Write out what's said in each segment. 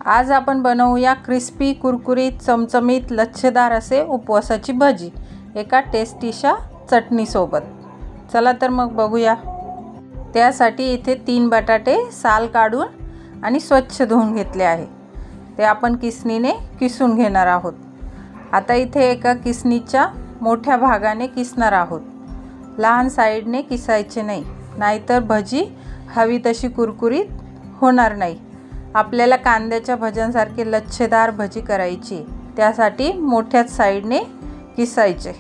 आज आपण बनवूया क्रिस्पी कुरकुरीत चमचमीत लच्छेदार असे उपवासाची भजी एका टेस्टीशा चटणीसोबत। चला तर मग बघूया। त्यासाठी इथे 3 बटाटे साल काढून आणि स्वच्छ धुवून घेतले आहे। ते आपण किसणीने किसून घेणार आहोत। आता इथे एका किसणीच्या मोठ्या भागाने किसणार आहोत। लहान साईडने किसायचे नाही, नाहीतर भजी हवी तशी कुरकुरीत होणार नाही। आपल्याला कांद्याच्या भज्यांसारखे लच्छेदार भजी करायची, त्यासाठी मोठ्याच साईडने किसायचे।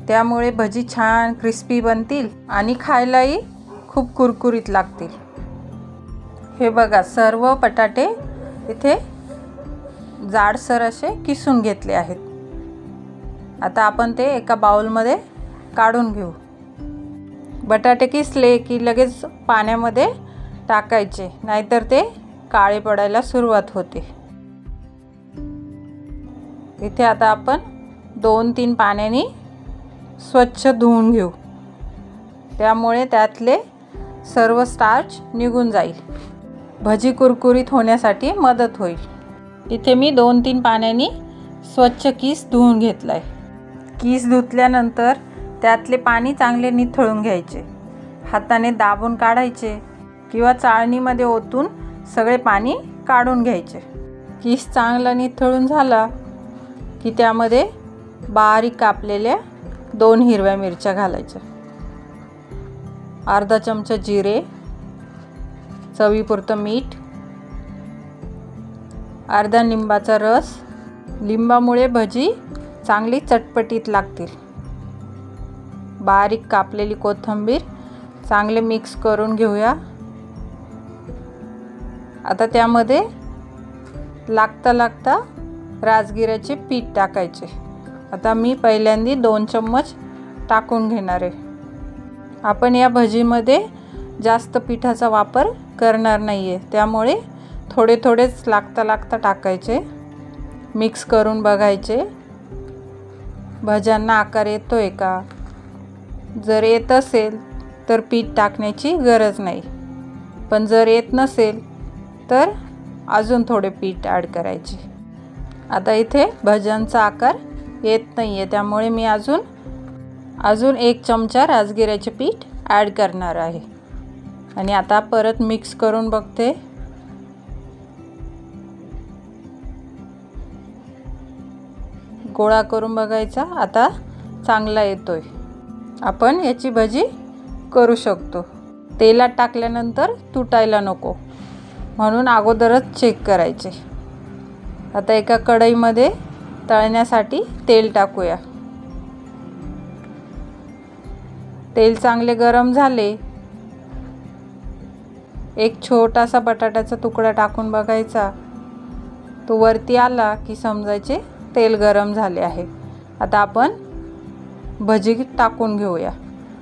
त्यामुळे भजी छान क्रिस्पी बनतील आणि खायलाही खूप कुरकुरीत लागतील। हे बघा, सर्व बटाटे इथे जाडसर असे किसून घेतले आहेत। आता आपण ते एका बाउलमध्ये काढून घेऊ। बटाटे किसले की लगेच पाण्यामध्ये टाकायचे, नाहीतर ते काळे पडायला सुरुवात होते। इथे आता आपण 2-3 पाण्याने स्वच्छ धुवून घेऊ, त्यामुळे त्यातले सर्व स्टार्च निघून जाईल। भजी कुरकुरीत होण्यासाठी मदत होईल। इथे मी 2-3 पाण्याने स्वच्छ किस धुवून घेतलाय। किस धुतल्यानंतर त्यातले पाणी चांगले निथळून घ्यायचे। हाताने दाबून काढायचे किंवा चाळणीमध्ये ओतून सगळे पाणी काढून घ्यायचे। किस चांगला निथळून झाला की त्यामध्ये बारीक कापलेल्या 2 हिरव्या मिरच्या घालायच्या, अर्धा चमचा जिरे, चवीपुरतं मीठ, अर्धा लिंबाचा रस। लिंबामुळे भजी चांगली चटपटीत लागतील। बारीक कापलेली कोथिंबीर चांगले मिक्स करून घेऊया। आता त्यामध्ये लागता राजगिऱ्याचे पीठ टाकायचे। आता मी पहिल्यांदा 2 चम्मच टाकून घेणार आहे। आपण या भजीमध्ये जास्त पिठाचा वापर करणार नाही आहे, त्यामुळे थोडेच लागता टाकायचे। मिक्स करून बघायचे भज्यांना आकार येतोय का। जर येत असेल तर पीठ टाकण्याची गरज नाही, पण जर येत नसेल तर अजून थोडे पीठ ॲड करायचे। आता इथे भज्यांचा आकार येत नाही आहे, त्यामुळे मी अजून 1 चमचा राजगिऱ्याचे पीठ ॲड करणार आहे। आणि आता परत मिक्स करून बघते। गोळा करून बघायचा, आता चांगला येतोय। आपण याची भजी करू शकतो। तेलात टाकल्यानंतर तुटायला नको, म्हणून अगोदरच चेक करायचे। आता एका कढईमध्ये तळण्यासाठी तेल टाकूया। तेल चांगले गरम झाले, एक छोटासा बटाट्याचा तुकडा टाकून बघायचा। तो वरती आला की समजायचे तेल गरम झाले आहे। आता आपण भजी टाकून घेऊया।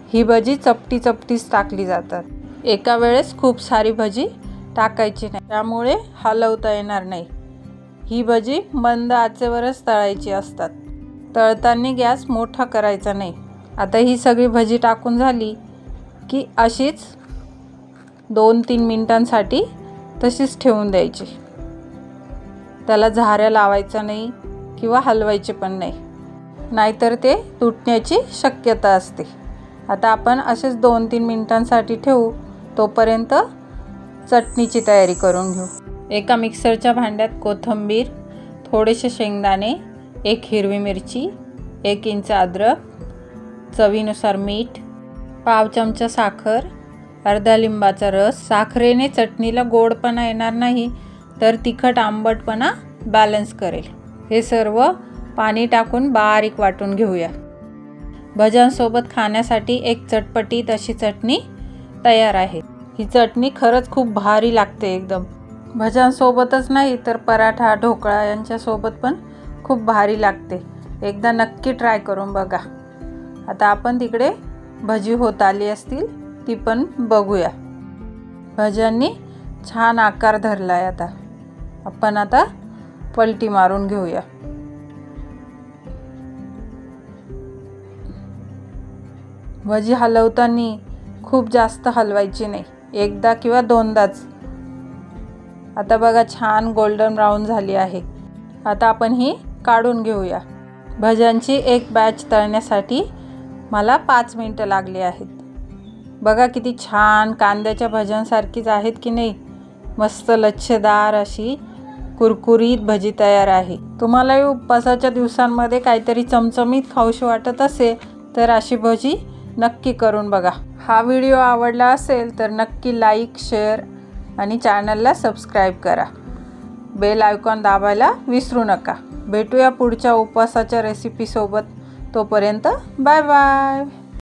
ही भजी चपटीच टाकली जातात। एका वेळेस खूप सारी भजी टाकायची नाही, त्यामुळे हलवता येणार नाही। ही भजी मंद आचेवरच तळायची असतात। तळताना गॅस मोठा करायचा नाही। आता ही सगळी भजी टाकून झाली की अशीच 2-3 मिनिटांसाठी तशीच ठेवून द्यायची। त्याला झाऱ्या लावायचा नाही किंवा हलवायचे पण नाही, नाहीतर ते तुटण्याची शक्यता असते। आता आपण असेच 2-3 मिनिटांसाठी ठेवू, तोपर्यंत चटणीची तयारी करून घेऊ। एका मिक्सरच्या भांड्यात कोथिंबीर, थोडेसे शेंगदाणे, 1 हिरवी मिरची, 1 इंच अद्रक, चवीनुसार मीठ, पाव चमचा साखर, अर्धा लिंबाचा रस। साखरेने चटणीला गोडपणा येणार नाही, तर तिखट आंबटपणा बॅलन्स करेल। हे सर्व पाणी टाकून बारीक वाटून घेऊया। भज्यांसोबत खाण्यासाठी एक चटपटीत अशी चटणी तयार आहे। ही चटणी खरंच खूप भारी लागते एकदम। भज्यांसोबतच नाही तर पराठा, ढोकळा यांच्यासोबत पण खूप भारी लागते। एकदा नक्की ट्राय करून बघा। आता आपण तिकडे भजी होत आली असतील ती पण बघूया। भज्यांनी छान आकार धरला आहे। आता आपण पलटी मारून घेऊया। भजी हलवताना खूप जास्त हलवायची नाही, एकदा किंवा दोनदाच। आता बघा छान गोल्डन ब्राऊन झाली आहे। आता आपण ही काढून घेऊया। भज्यांची एक बॅच तळण्यासाठी मला 5 मिनिटं लागली आहेत। बघा किती छान कांद्याच्या भज्यांसारखीच आहेत की नाही। मस्त लच्छेदार अशी कुरकुरीत भजी तयार आहे। तुम्हालाही उपवासाच्या दिवसांमध्ये काहीतरी चमचमीत खाऊशी वाटत असेल तर अशी भजी नक्की करून बघा। हा व्हिडिओ आवडला असेल तर नक्की लाईक, शेअर आणि चॅनलला सबस्क्राईब करा। बेल आयकॉन दाबायला विसरू नका। भेटूया पुढच्या उपवासाच्या रेसिपीसोबत। तोपर्यंत बाय बाय।